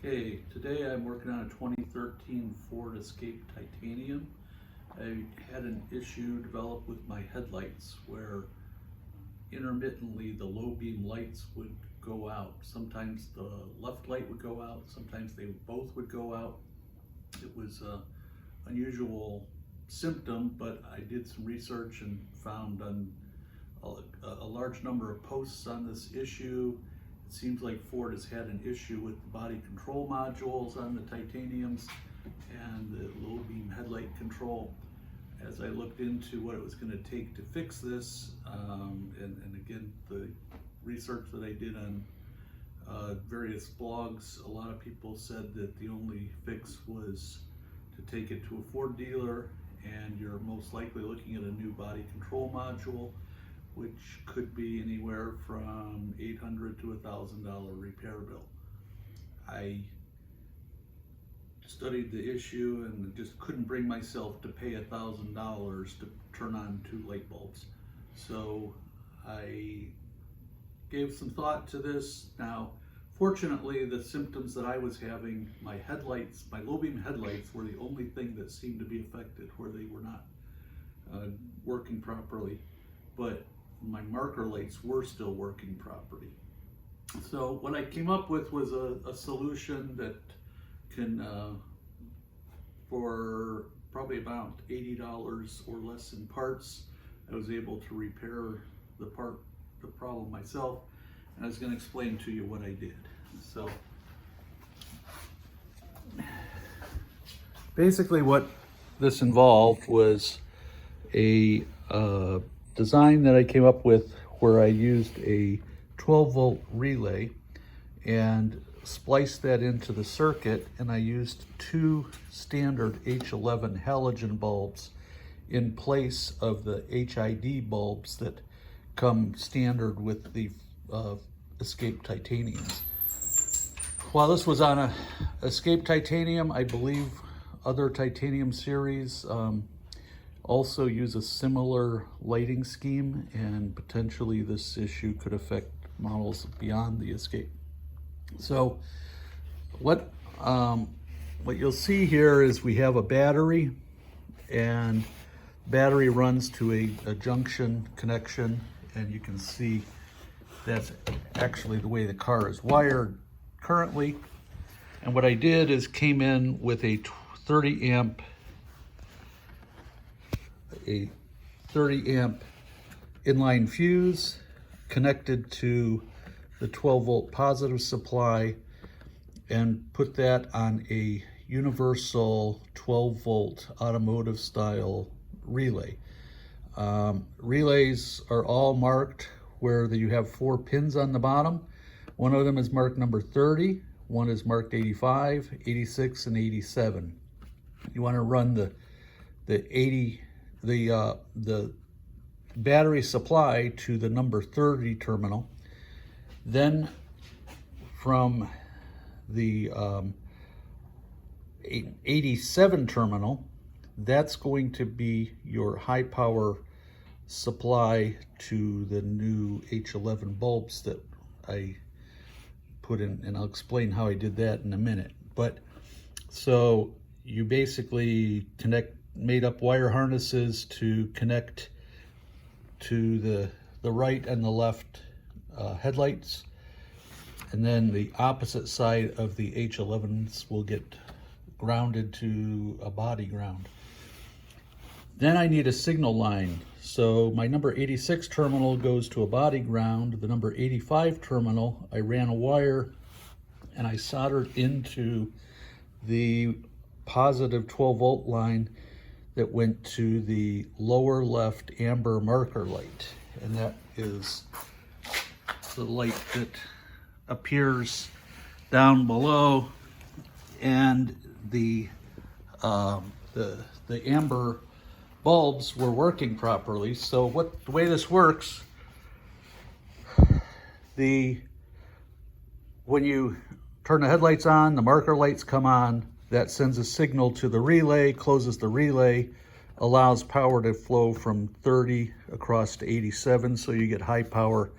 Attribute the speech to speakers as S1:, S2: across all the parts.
S1: Okay, today I'm working on a 2013 Ford Escape Titanium. I had an issue develop with my headlights where intermittently the low beam lights would go out. Sometimes the left light would go out, sometimes they both would go out. It was an unusual symptom, but I did some research and found a large number of posts on this issue. It seems like Ford has had an issue with the body control modules on the titaniums and the low beam headlight control. As I looked into what it was going to take to fix this, and again, the research that I did on various blogs, a lot of people said that the only fix was to take it to a Ford dealer, and you're most likely looking at a new body control module, which could be anywhere from $800 to $1,000 repair bill. I studied the issue and just couldn't bring myself to pay $1,000 to turn on 2 light bulbs. So I gave some thought to this. Now, fortunately, the symptoms that I was having, my headlights, my low beam headlights were the only thing that seemed to be affected where they were not working properly. But my marker lights were still working properly. So what I came up with was a solution that can, for probably about $80 or less in parts, I was able to repair the problem myself, and I was going to explain to you what I did. So basically what this involved was a design that I came up with where I used a 12-volt relay and spliced that into the circuit, and I used 2 standard H11 halogen bulbs in place of the HID bulbs that come standard with the Escape Titaniums. While this was on a Escape Titanium, I believe other Titanium series also use a similar lighting scheme, and potentially this issue could affect models beyond the Escape. So what you'll see here is we have a battery, and battery runs to a junction connection, and you can see that's actually the way the car is wired currently. And what I did is came in with a 30 amp inline fuse connected to the 12-volt positive supply, and put that on a universal 12-volt automotive style relay. Relays are all marked where you have 4 pins on the bottom. One of them is marked number 30, one is marked 85, 86, and 87. You want to run the battery supply to the number 30 terminal. Then from the 87 terminal, that's going to be your high power supply to the new H11 bulbs that I put in, and I'll explain how I did that in a minute. But so you basically made up wire harnesses to connect to the right and the left headlights, and then the opposite side of the H11s will get grounded to a body ground. Then I need a signal line. So my number 86 terminal goes to a body ground. The number 85 terminal, I ran a wire and I soldered into the positive 12-volt line that went to the lower left amber marker light. And that is the light that appears down below, and the amber bulbs were working properly. So the way this works, when you turn the headlights on, the marker lights come on. That sends a signal to the relay, closes the relay, allows power to flow from 30 across to 87, so you get high power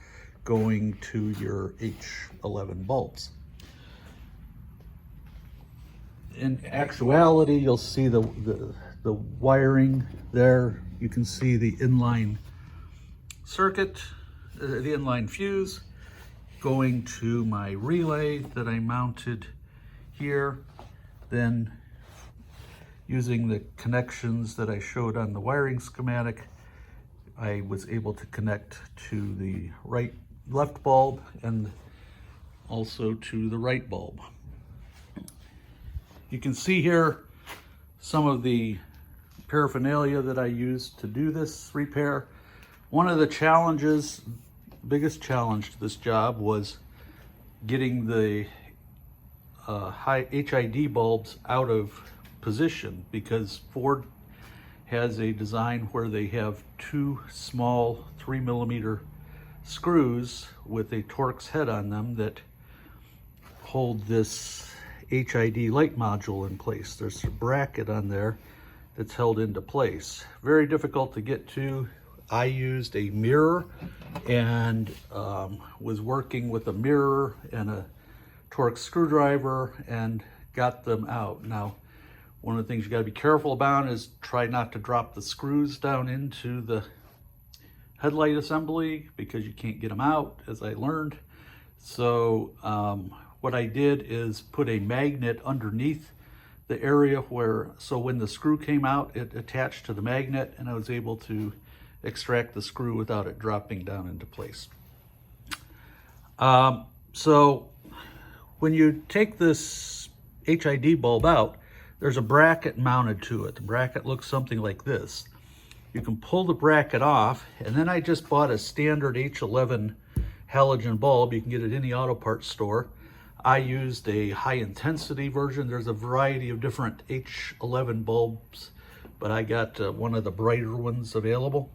S1: going to your H11 bulbs. in actuality, you'll see the wiring there. You can see the inline circuit, the inline fuse going to my relay that I mounted here. Then using the connections that I showed on the wiring schematic, I was able to connect to the left bulb and also to the right bulb. You can see here some of the paraphernalia that I used to do this repair. One of the challenges, biggest challenge to this job, was getting the high HID bulbs out of position, because Ford has a design where they have two small 3mm screws with a Torx head on them that hold this HID light module in place. There's a bracket on there that's held into place. Very difficult to get to. I used a mirror and was working with a mirror and a Torx screwdriver and got them out. Now, one of the things you got to be careful about is try not to drop the screws down into the headlight assembly, because you can't get them out, as I learned. So what I did is put a magnet underneath the area where, so when the screw came out, it attached to the magnet, and I was able to extract the screw without it dropping down into place. So when you take this HID bulb out, there's a bracket mounted to it. The bracket looks something like this. You can pull the bracket off, and then I just bought a standard H11 halogen bulb. You can get it at any auto parts store. I used a high intensity version. There's a variety of different H11 bulbs, but I got one of the brighter ones available.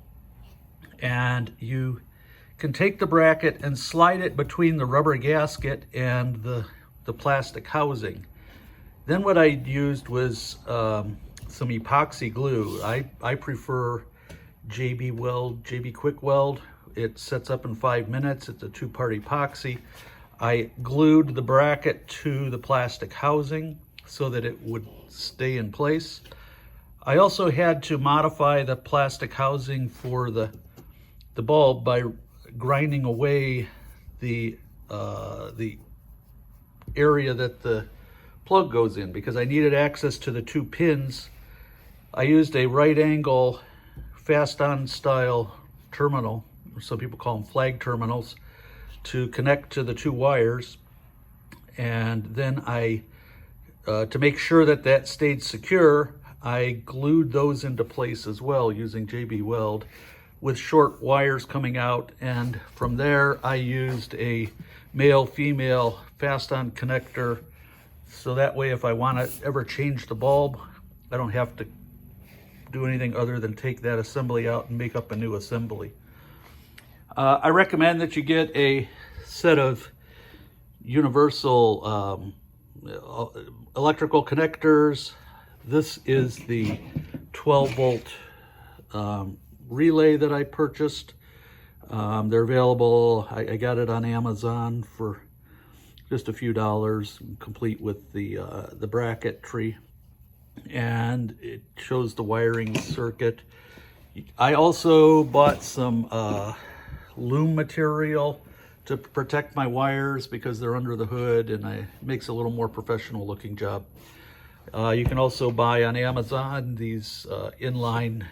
S1: And you can take the bracket and slide it between the rubber gasket and the plastic housing. Then what I used was some epoxy glue. I prefer JB Quick Weld. It sets up in 5 minutes. It's a 2-part epoxy. I glued the bracket to the plastic housing so that it would stay in place. I also had to modify the plastic housing for the bulb by grinding away the area that the plug goes in, because I needed access to the 2 pins. I used a right angle fast on style terminal, or some people call them flag terminals, to connect to the 2 wires. And then to make sure that that stayed secure, I glued those into place as well using JB Weld with short wires coming out. And from there, I used a male-female fast-on connector, so that way if I want to ever change the bulb, I don't have to do anything other than take that assembly out and make up a new assembly. I recommend that you get a set of universal electrical connectors. This is the 12-volt relay that I purchased. They're available. I got it on Amazon for just a few dollars, complete with the bracket tree, and it shows the wiring circuit. I also bought some loom material to protect my wires because they're under the hood, and it makes a little more professional looking job. You can also buy on Amazon these inline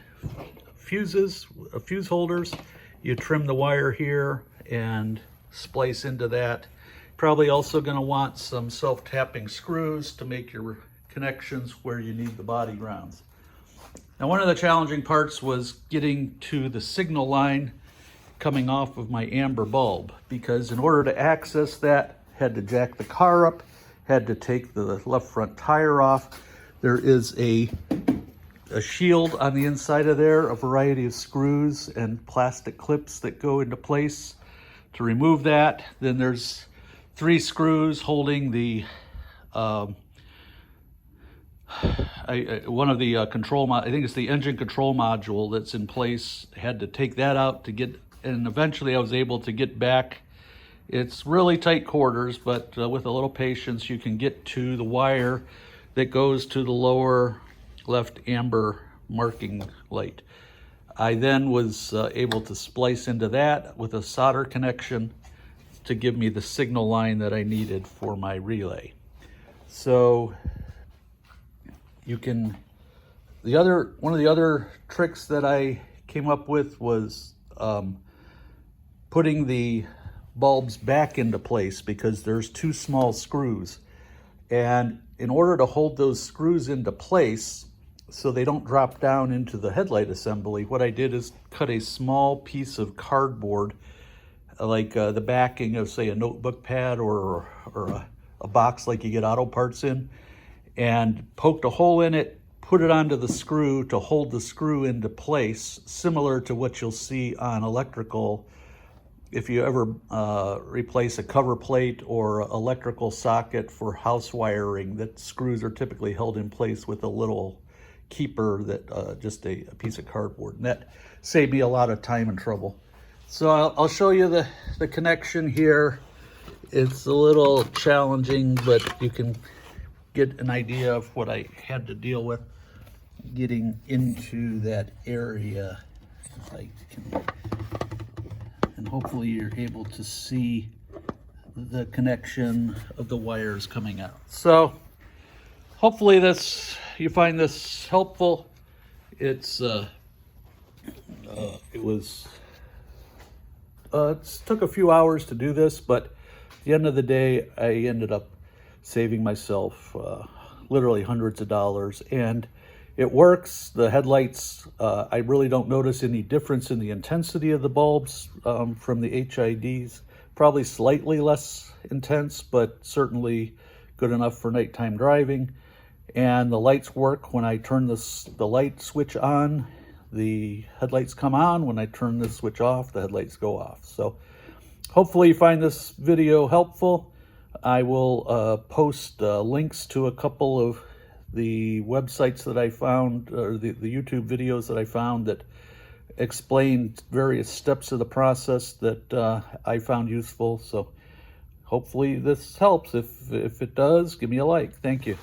S1: fuses, fuse holders. You trim the wire here and splice into that. Probably also going to want some self-tapping screws to make your connections where you need the body grounds. Now, one of the challenging parts was getting to the signal line coming off of my amber bulb, because in order to access that, had to jack the car up, had to take the left front tire off. There is a shield on the inside of there, a variety of screws and plastic clips that go into place to remove that. Then there's 3 screws holding the one of the I think it's the engine control module that's in place. Had to take that out to get, and eventually I was able to get back. It's really tight quarters, but with a little patience, you can get to the wire that goes to the lower left amber marking light. I then was able to splice into that with a solder connection to give me the signal line that I needed for my relay. So you can, one of the other tricks that I came up with was putting the bulbs back into place, because there's two small screws. And in order to hold those screws into place so they don't drop down into the headlight assembly, what I did is cut a small piece of cardboard, like the backing of, say, a notebook pad or a box like you get auto parts in, and poked a hole in it, put it onto the screw to hold the screw into place, similar to what you'll see on electrical. If you ever replace a cover plate or electrical socket for house wiring, that screws are typically held in place with a little keeper, that just a piece of cardboard. And that saved me a lot of time and trouble. So I'll show you the connection here. It's a little challenging, but you can get an idea of what I had to deal with getting into that area. And hopefully you're able to see the connection of the wires coming out. So hopefully you find this helpful. It took a few hours to do this, but at the end of the day, I ended up saving myself literally hundreds of dollars, and it works. The headlights, I really don't notice any difference in the intensity of the bulbs from the HIDs. Probably slightly less intense, but certainly good enough for nighttime driving. And the lights work. When I turn the light switch on, the headlights come on. When I turn the switch off, the headlights go off. So hopefully you find this video helpful. I will post links to a couple of the websites that I found, or the YouTube videos that I found that explain various steps of the process that I found useful. So hopefully this helps. If it does, give me a like. Thank you.